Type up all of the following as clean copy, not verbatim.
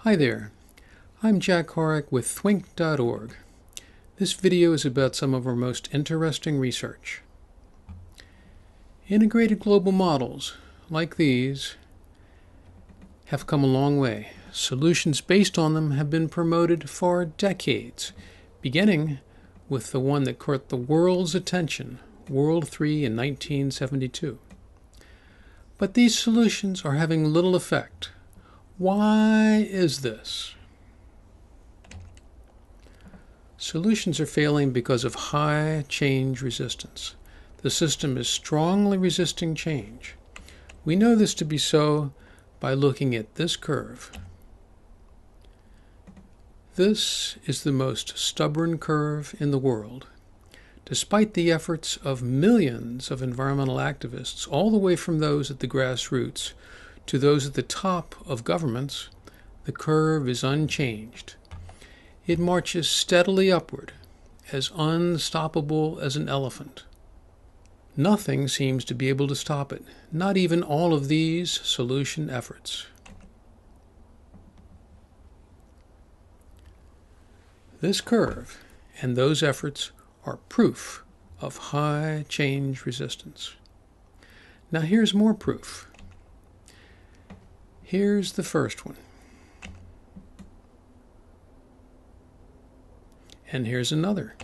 Hi there, I'm Jack Horrick with Thwink.org. This video is about some of our most interesting research. Integrated global models, like these, have come a long way. Solutions based on them have been promoted for decades, beginning with the one that caught the world's attention, World 3 in 1972. But these solutions are having little effect. Why is this? Solutions are failing because of high change resistance. The system is strongly resisting change. We know this to be so by looking at this curve. This is the most stubborn curve in the world. Despite the efforts of millions of environmental activists, all the way from those at the grassroots to those at the top of governments, the curve is unchanged. It marches steadily upward, as unstoppable as an elephant. Nothing seems to be able to stop it, not even all of these solution efforts. This curve and those efforts are proof of high change resistance. Now here's more proof. Here's the first one. And here's another.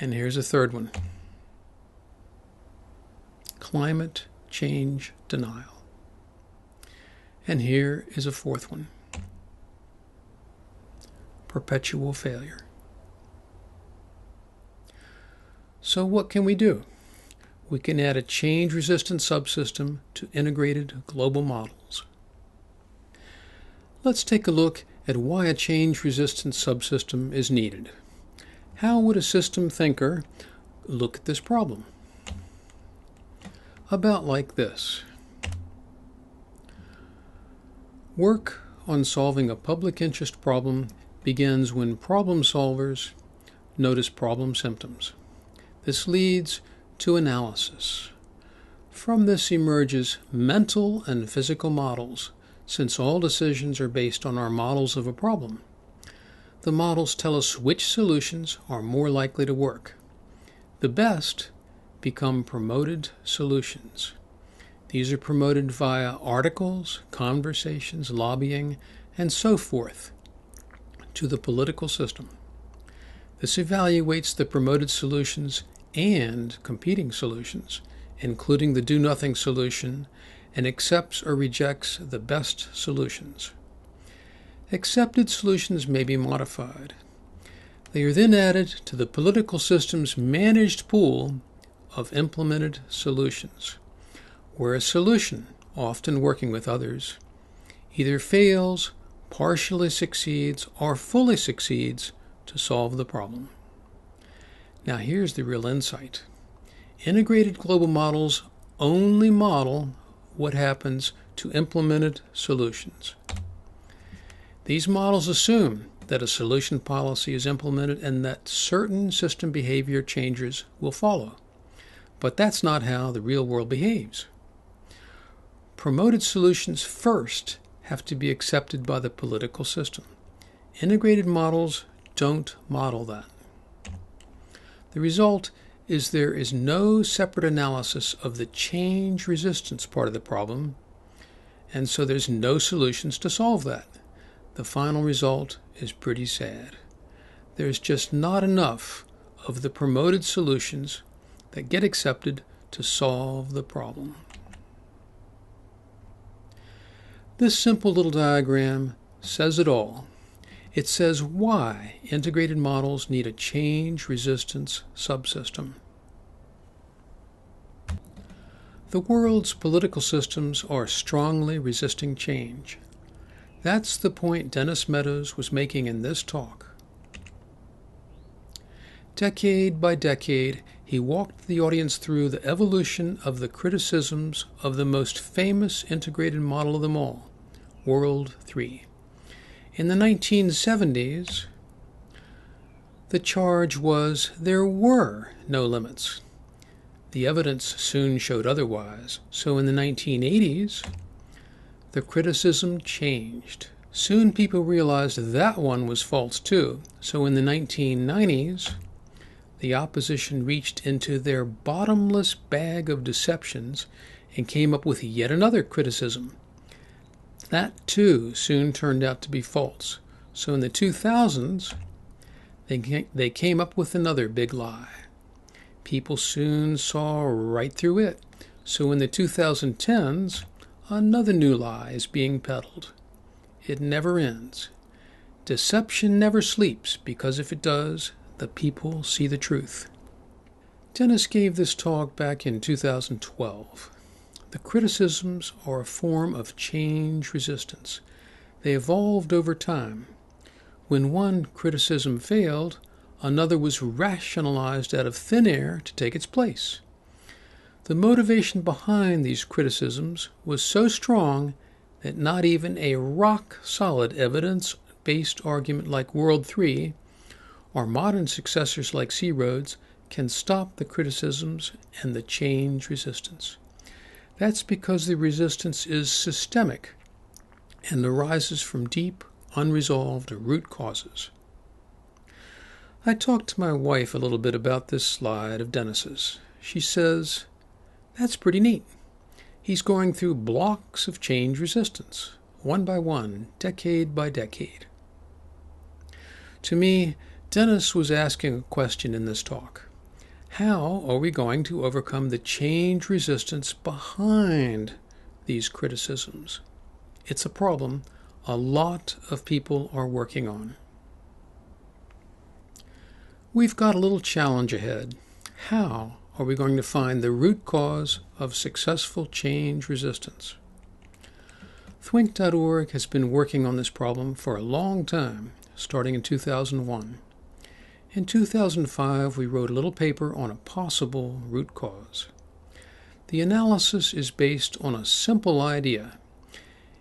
And here's a third one. Climate change denial. And here is a fourth one. Perpetual failure. So what can we do? We can add a change-resistant subsystem to integrated global models. Let's take a look at why a change-resistant subsystem is needed. How would a system thinker look at this problem? About like this. Work on solving a public interest problem begins when problem solvers notice problem symptoms. This leads to analysis. From this emerges mental and physical models, since all decisions are based on our models of a problem. The models tell us which solutions are more likely to work. The best become promoted solutions. These are promoted via articles, conversations, lobbying, and so forth to the political system. This evaluates the promoted solutions and competing solutions, including the do-nothing solution, and accepts or rejects the best solutions. Accepted solutions may be modified. They are then added to the political system's managed pool of implemented solutions, where a solution, often working with others, either fails, partially succeeds, or fully succeeds to solve the problem. Now here's the real insight. Integrated global models only model what happens to implemented solutions. These models assume that a solution policy is implemented and that certain system behavior changes will follow. But that's not how the real world behaves. Promoted solutions first have to be accepted by the political system. Integrated models don't model that. The result is there is no separate analysis of the change resistance part of the problem, and so there's no solutions to solve that. The final result is pretty sad. There's just not enough of the promoted solutions that get accepted to solve the problem. This simple little diagram says it all. It says why integrated models need a change resistance subsystem. The world's political systems are strongly resisting change. That's the point Dennis Meadows was making in this talk. Decade by decade, he walked the audience through the evolution of the criticisms of the most famous integrated model of them all, World 3. In the 1970s, the charge was there were no limits. The evidence soon showed otherwise. So in the 1980s, the criticism changed. Soon people realized that one was false too. So in the 1990s, the opposition reached into their bottomless bag of deceptions and came up with yet another criticism. That too soon turned out to be false. So in the 2000s, they came up with another big lie. People soon saw right through it. So in the 2010s, another new lie is being peddled. It never ends. Deception never sleeps, because if it does, the people see the truth. Dennis gave this talk back in 2012. The criticisms are a form of change resistance. They evolved over time. When one criticism failed, another was rationalized out of thin air to take its place. The motivation behind these criticisms was so strong that not even a rock-solid evidence-based argument like World 3 or modern successors like C-Roads can stop the criticisms and the change resistance. That's because the resistance is systemic and arises from deep, unresolved root causes. I talked to my wife a little bit about this slide of Dennis's. She says, "That's pretty neat. He's going through blocks of change resistance, one by one, decade by decade." To me, Dennis was asking a question in this talk. How are we going to overcome the change resistance behind these criticisms? It's a problem a lot of people are working on. We've got a little challenge ahead. How are we going to find the root cause of successful change resistance? Thwink.org has been working on this problem for a long time, starting in 2001. In 2005, we wrote a little paper on a possible root cause. The analysis is based on a simple idea.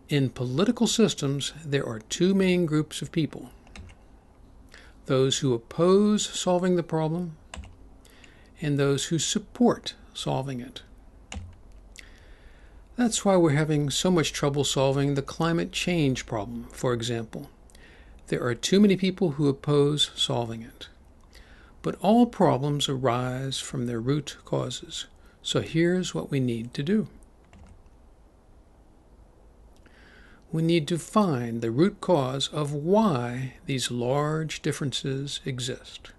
In political systems, there are two main groups of people: those who oppose solving the problem and those who support solving it. That's why we're having so much trouble solving the climate change problem, for example. There are too many people who oppose solving it. But all problems arise from their root causes. So here's what we need to do. We need to find the root cause of why these large differences exist.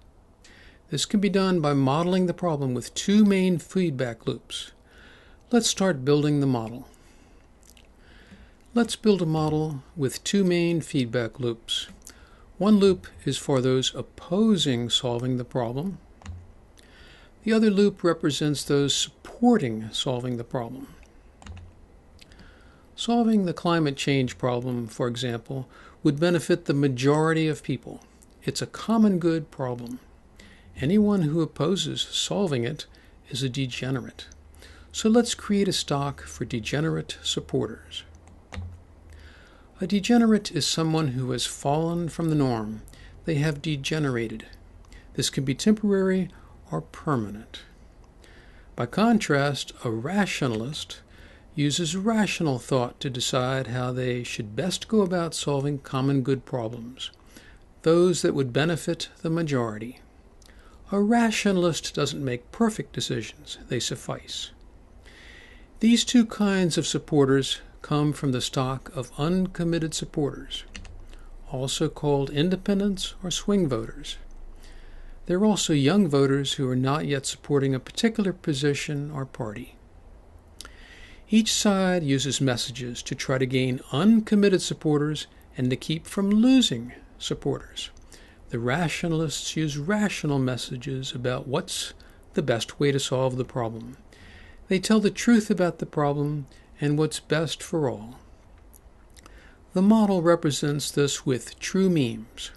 This can be done by modeling the problem with two main feedback loops. Let's start building the model. Let's build a model with two main feedback loops. One loop is for those opposing solving the problem. The other loop represents those supporting solving the problem. Solving the climate change problem, for example, would benefit the majority of people. It's a common good problem. Anyone who opposes solving it is a degenerate. So let's create a stock for degenerate supporters. A degenerate is someone who has fallen from the norm. They have degenerated. This can be temporary or permanent. By contrast, a rationalist uses rational thought to decide how they should best go about solving common good problems, those that would benefit the majority. A rationalist doesn't make perfect decisions, they suffice. These two kinds of supporters come from the stock of uncommitted supporters, also called independents or swing voters. There are also young voters who are not yet supporting a particular position or party. Each side uses messages to try to gain uncommitted supporters and to keep from losing supporters. The rationalists use rational messages about what's the best way to solve the problem. They tell the truth about the problem and what's best for all. The model represents this with true memes.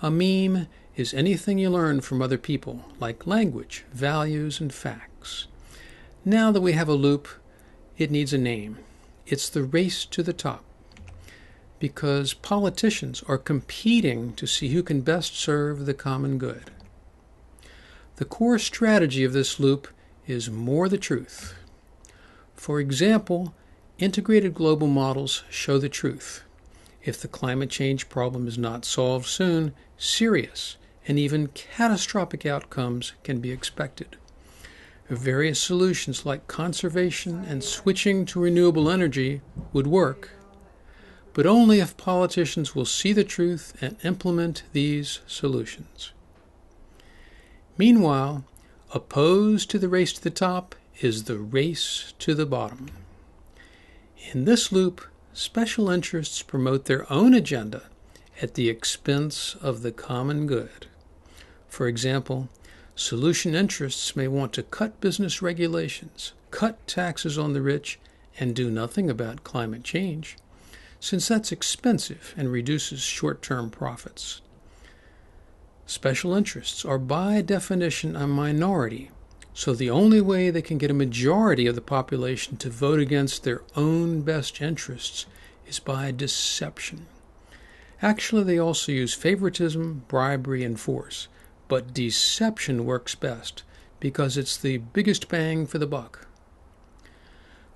A meme is anything you learn from other people, like language, values, and facts. Now that we have a loop, it needs a name. It's the race to the top, because politicians are competing to see who can best serve the common good. The core strategy of this loop is more the truth. For example, Integrated global models show the truth. If the climate change problem is not solved soon, serious and even catastrophic outcomes can be expected. Various solutions like conservation and switching to renewable energy would work, but only if politicians will see the truth and implement these solutions. Meanwhile, opposed to the race to the top is the race to the bottom. In this loop, special interests promote their own agenda at the expense of the common good. For example, solution interests may want to cut business regulations, cut taxes on the rich, and do nothing about climate change, since that's expensive and reduces short-term profits. Special interests are by definition a minority, so the only way they can get a majority of the population to vote against their own best interests is by deception. Actually, they also use favoritism, bribery, and force, but deception works best because it's the biggest bang for the buck.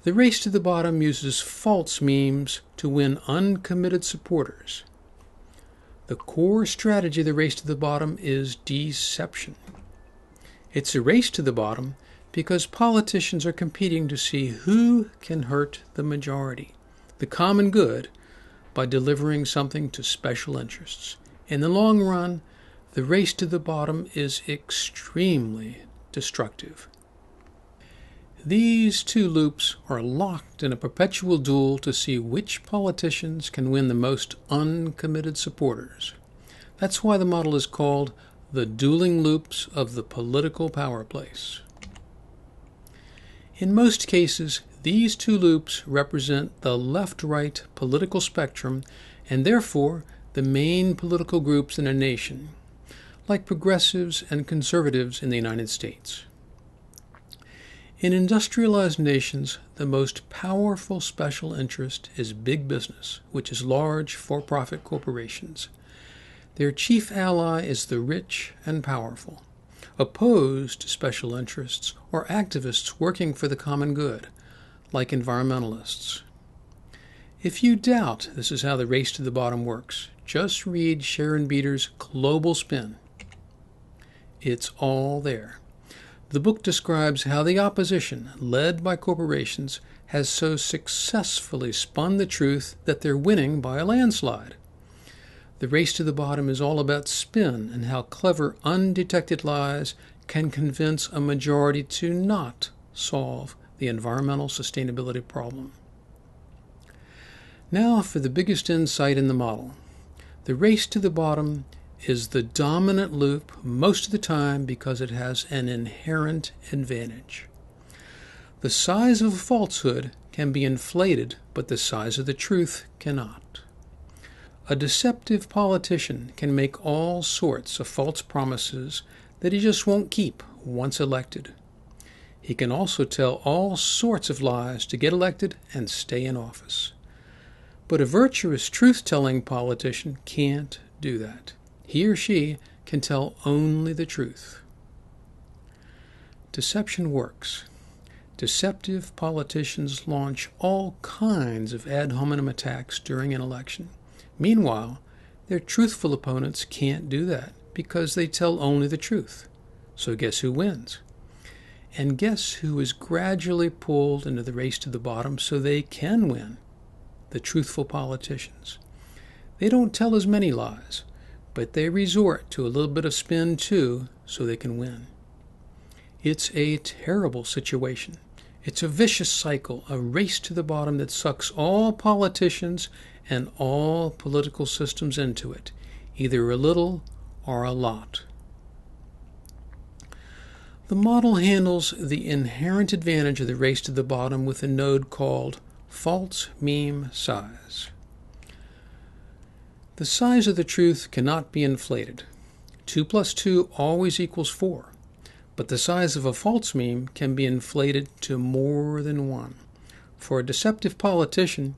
The race to the bottom uses false memes to win uncommitted supporters. The core strategy of the race to the bottom is deception. It's a race to the bottom because politicians are competing to see who can hurt the majority, the common good, by delivering something to special interests. In the long run, the race to the bottom is extremely destructive. These two loops are locked in a perpetual duel to see which politicians can win the most uncommitted supporters. That's why the model is called the Dueling Loops of the Political Powerplace. In most cases, these two loops represent the left-right political spectrum and therefore the main political groups in a nation, like progressives and conservatives in the United States. In industrialized nations, the most powerful special interest is big business, which is large for-profit corporations. Their chief ally is the rich and powerful. Opposed to special interests are activists working for the common good, like environmentalists. If you doubt this is how the race to the bottom works, just read Sharon Beater's Global Spin. It's all there. The book describes how the opposition, led by corporations, has so successfully spun the truth that they're winning by a landslide. The race to the bottom is all about spin and how clever, undetected lies can convince a majority to not solve the environmental sustainability problem. Now for the biggest insight in the model. The race to the bottom is the dominant loop most of the time because it has an inherent advantage. The size of a falsehood can be inflated, but the size of the truth cannot. A deceptive politician can make all sorts of false promises that he just won't keep once elected. He can also tell all sorts of lies to get elected and stay in office. But a virtuous truth-telling politician can't do that. He or she can tell only the truth. Deception works. Deceptive politicians launch all kinds of ad hominem attacks during an election. Meanwhile, their truthful opponents can't do that because they tell only the truth. So guess who wins? And guess who is gradually pulled into the race to the bottom so they can win? The truthful politicians. They don't tell as many lies, but they resort to a little bit of spin too so they can win. It's a terrible situation. It's a vicious cycle, a race to the bottom that sucks all politicians and all political systems into it, either a little or a lot. The model handles the inherent advantage of the race to the bottom with a node called false meme size. The size of the truth cannot be inflated. 2 plus 2 always equals 4, but the size of a false meme can be inflated to more than 1. For a deceptive politician,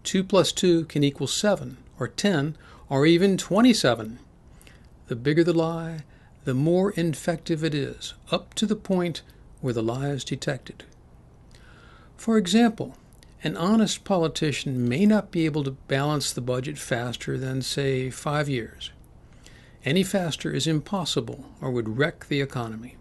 2 plus 2 can equal 7, or 10, or even 27. The bigger the lie, the more infective it is, up to the point where the lie is detected. For example, An honest politician may not be able to balance the budget faster than, say, 5 years. Any faster is impossible or would wreck the economy.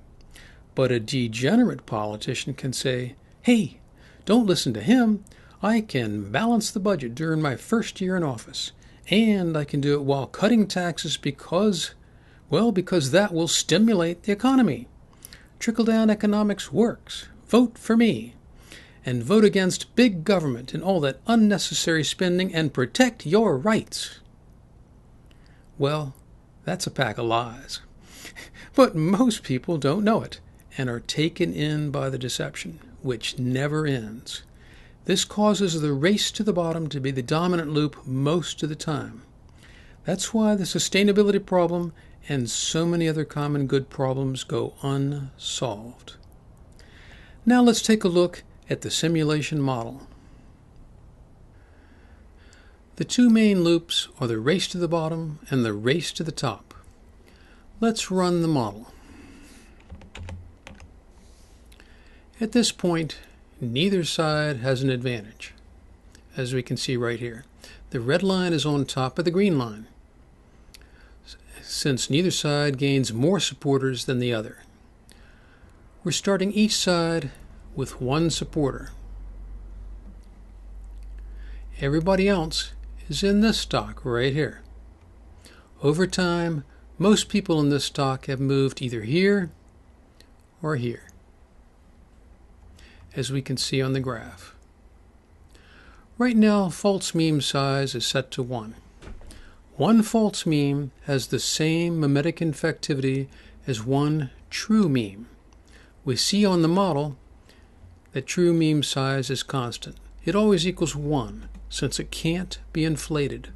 But a degenerate politician can say, "Hey, don't listen to him. I can balance the budget during my first year in office, and I can do it while cutting taxes because that will stimulate the economy. Trickle-down economics works. Vote for me. And vote against big government and all that unnecessary spending and protect your rights." Well, that's a pack of lies. But most people don't know it and are taken in by the deception, which never ends. This causes the race to the bottom to be the dominant loop most of the time. That's why the sustainability problem and so many other common good problems go unsolved. Now let's take a look at the simulation model. The two main loops are the race to the bottom and the race to the top. Let's run the model. At this point, neither side has an advantage, as we can see right here. The red line is on top of the green line, since neither side gains more supporters than the other. We're starting each side with one supporter. Everybody else is in this stock right here. Over time, most people in this stock have moved either here or here, as we can see on the graph. Right now, false meme size is set to 1. One false meme has the same mimetic infectivity as one true meme. We see on the model that true meme size is constant. It always equals 1, since it can't be inflated,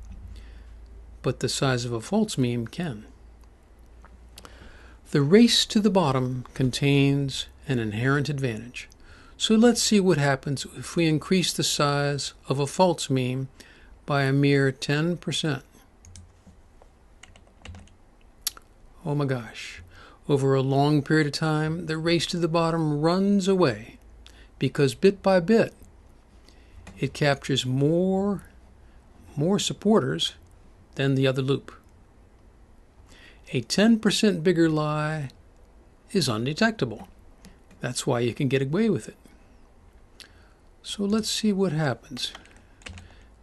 but the size of a false meme can. The race to the bottom contains an inherent advantage. So let's see what happens if we increase the size of a false meme by a mere 10%. Oh my gosh. Over a long period of time, the race to the bottom runs away because bit by bit, it captures more supporters than the other loop. A 10% bigger lie is undetectable. That's why you can get away with it. So let's see what happens.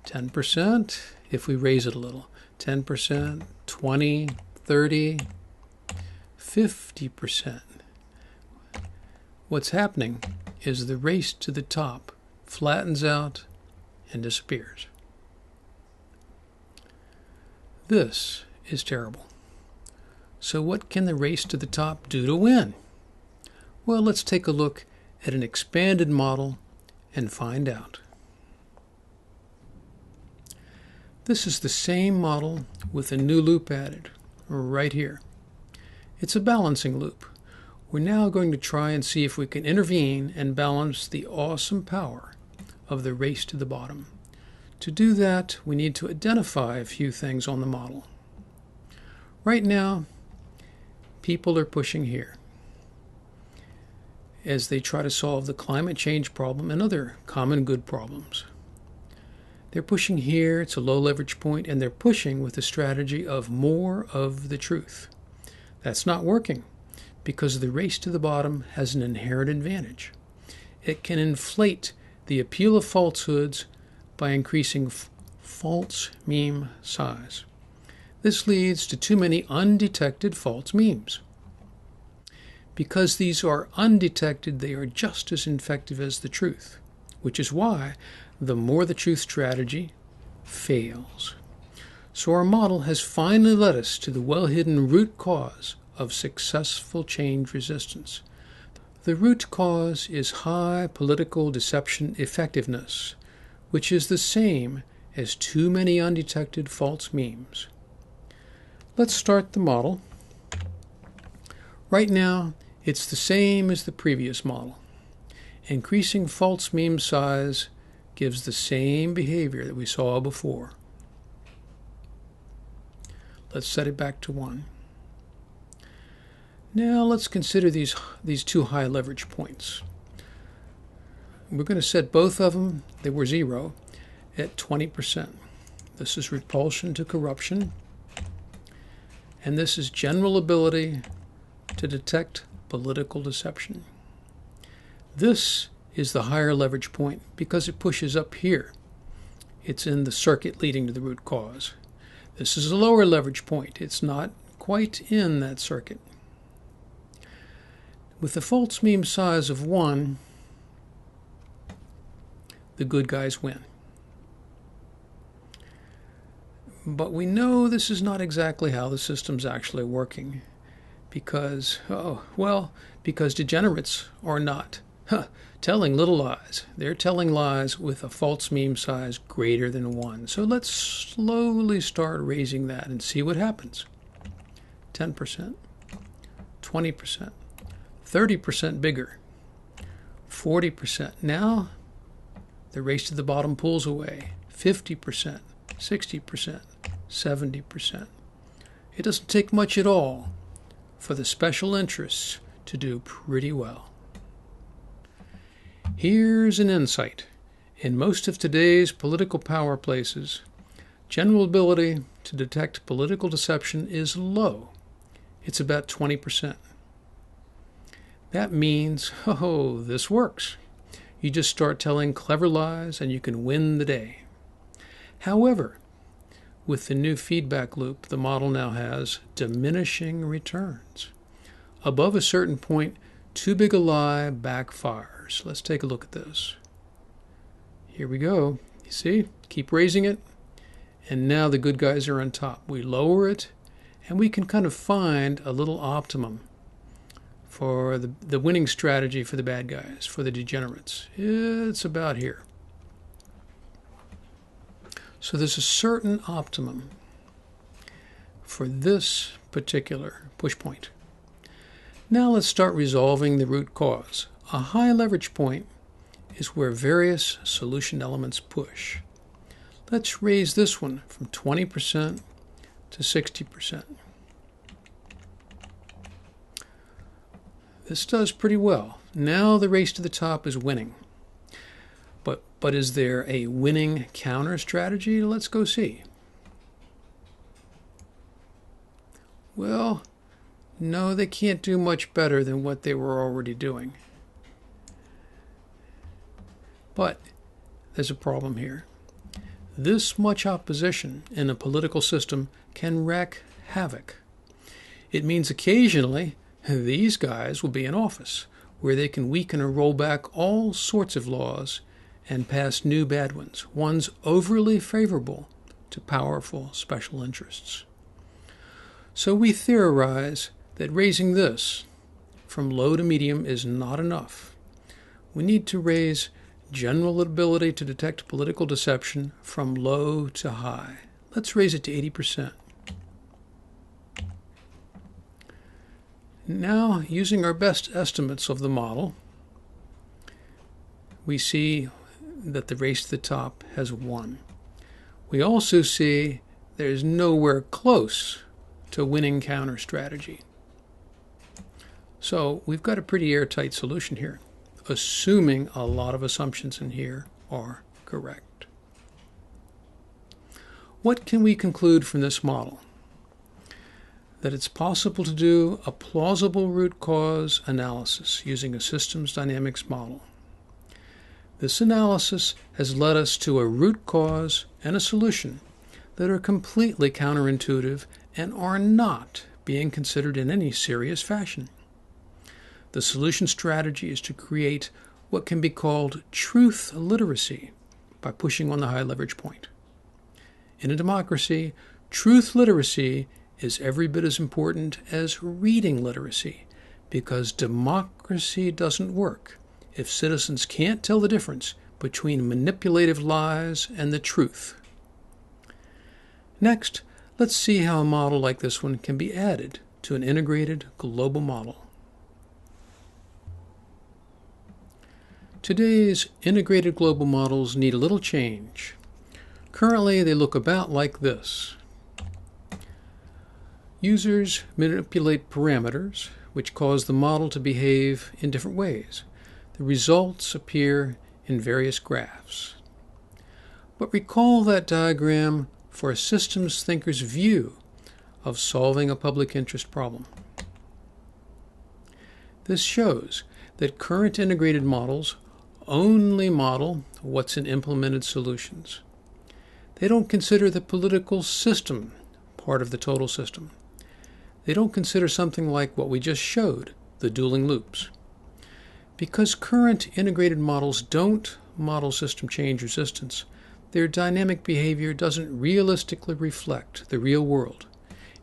10%, if we raise it a little. 10%, 20, 30, 50%. What's happening is the race to the top flattens out and disappears. This is terrible. So what can the race to the top do to win? Well, let's take a look at an expanded model and find out. This is the same model with a new loop added right here. It's a balancing loop. We're now going to try and see if we can intervene and balance the awesome power of the race to the bottom. To do that, we need to identify a few things on the model. Right now, people are pushing here as they try to solve the climate change problem and other common good problems. They're pushing here, it's a low leverage point, and they're pushing with the strategy of more of the truth. That's not working because the race to the bottom has an inherent advantage. It can inflate the appeal of falsehoods by increasing false meme size. This leads to too many undetected false memes. Because these are undetected, they are just as effective as the truth, which is why the more the truth strategy fails. So our model has finally led us to the well-hidden root cause of successful change resistance. The root cause is high political deception effectiveness, which is the same as too many undetected false memes. Let's start the model. Right now, it's the same as the previous model. Increasing false meme size gives the same behavior that we saw before. Let's set it back to 1. Now let's consider these two high leverage points. we're going to set both of them, they were 0, at 20%. This is repulsion to corruption, and this is general ability to detect political deception. This is the higher leverage point because it pushes up here. It's in the circuit leading to the root cause. This is a lower leverage point. It's not quite in that circuit. With the false mean size of 1, the good guys win. But we know this is not exactly how the system's actually working because, because degenerates are not telling little lies. They're telling lies with a false mean size greater than 1. So let's slowly start raising that and see what happens. 10%, 20%, 30% bigger, 40%. Now the race to the bottom pulls away. 50%, 60%, 70%. It doesn't take much at all for the special interests to do pretty well. Here's an insight. In most of today's political power places, general ability to detect political deception is low. It's about 20%. That means, this works. You just start telling clever lies and you can win the day. However, with the new feedback loop, the model now has diminishing returns. Above a certain point, too big a lie backfires. Let's take a look at this. Here we go. You see? Keep raising it. And now the good guys are on top. We lower it, and we can kind of find a little optimum for the winning strategy for the bad guys, for the degenerates. It's about here. So there's a certain optimum for this particular push point. Now let's start resolving the root cause. A high leverage point is where various solution elements push. Let's raise this one from 20% to 60%. This does pretty well. Now the race to the top is winning. But is there a winning counter strategy? Let's go see. Well, no, they can't do much better than what they were already doing. But there's a problem here. This much opposition in a political system can wreak havoc. It means occasionally these guys will be in office, where they can weaken or roll back all sorts of laws and pass new bad ones overly favorable to powerful special interests. So we theorize that raising this from low to medium is not enough. We need to raise general ability to detect political deception from low to high. Let's raise it to 80%. Now, using our best estimates of the model, we see that the race to the top has won. We also see there's nowhere close to winning counter strategy. So we've got a pretty airtight solution here, assuming a lot of assumptions in here are correct. What can we conclude from this model? That it's possible to do a plausible root cause analysis using a systems dynamics model. This analysis has led us to a root cause and a solution that are completely counterintuitive and are not being considered in any serious fashion. The solution strategy is to create what can be called truth literacy by pushing on the high leverage point. In a democracy, truth literacy is every bit as important as reading literacy, because democracy doesn't work if citizens can't tell the difference between manipulative lies and the truth. Next, let's see how a model like this one can be added to an integrated global model. Today's integrated global models need a little change. Currently, they look about like this. Users manipulate parameters which cause the model to behave in different ways. The results appear in various graphs. But recall that diagram for a systems thinker's view of solving a public interest problem. This shows that current integrated models only model what's in implemented solutions. They don't consider the political system part of the total system. They don't consider something like what we just showed, the dueling loops. Because current integrated models don't model system change resistance, their dynamic behavior doesn't realistically reflect the real world,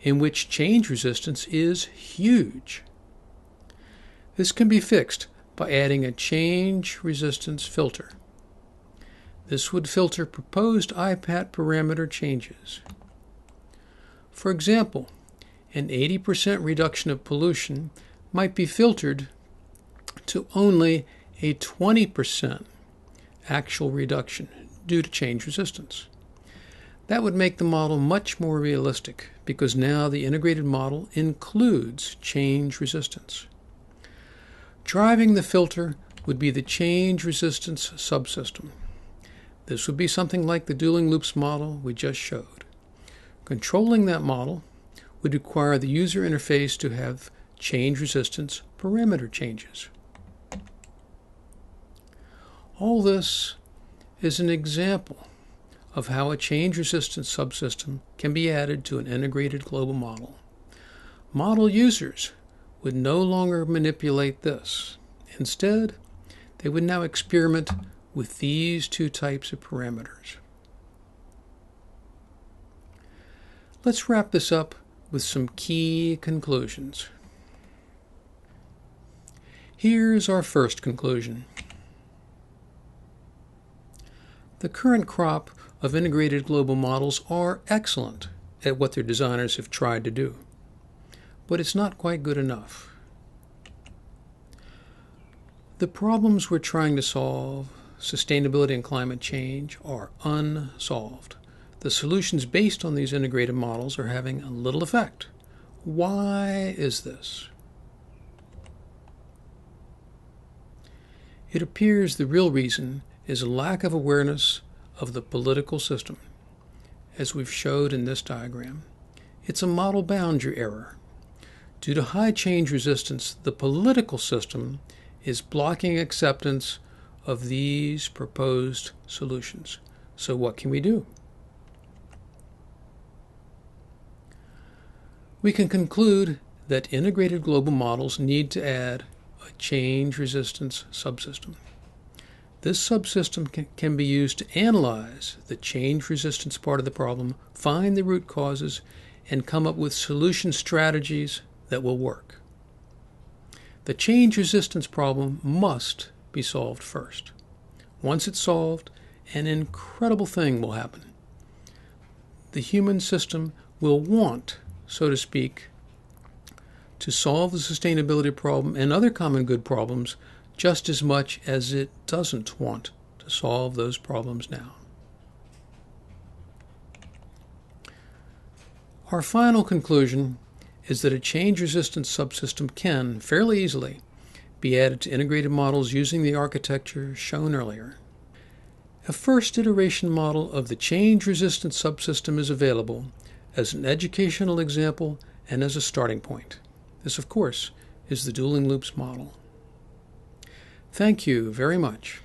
in which change resistance is huge. This can be fixed by adding a change resistance filter. This would filter proposed IPAT parameter changes. For example, an 80% reduction of pollution might be filtered to only a 20% actual reduction due to change resistance. That would make the model much more realistic because now the integrated model includes change resistance. Driving the filter would be the change resistance subsystem. This would be something like the dueling loops model we just showed. Controlling that model would require the user interface to have change resistance parameter changes. All this is an example of how a change resistance subsystem can be added to an integrated global model. Model users would no longer manipulate this. Instead, they would now experiment with these two types of parameters. Let's wrap this up with some key conclusions. Here's our first conclusion. The current crop of integrated global models are excellent at what their designers have tried to do, but it's not quite good enough. The problems we're trying to solve, sustainability and climate change, are unsolved. The solutions based on these integrated models are having a little effect. Why is this? It appears the real reason is a lack of awareness of the political system. As we've showed in this diagram, it's a model boundary error. Due to high change resistance, the political system is blocking acceptance of these proposed solutions. So what can we do? We can conclude that integrated global models need to add a change resistance subsystem. This subsystem can be used to analyze the change resistance part of the problem, find the root causes, and come up with solution strategies that will work. The change resistance problem must be solved first. Once it's solved, an incredible thing will happen. The human system will want, so to speak, to solve the sustainability problem and other common good problems just as much as it doesn't want to solve those problems now. Our final conclusion is that a change resistance subsystem can, fairly easily, be added to integrated models using the architecture shown earlier. A first iteration model of the change resistance subsystem is available as an educational example and as a starting point. This, of course, is the dueling loops model. Thank you very much.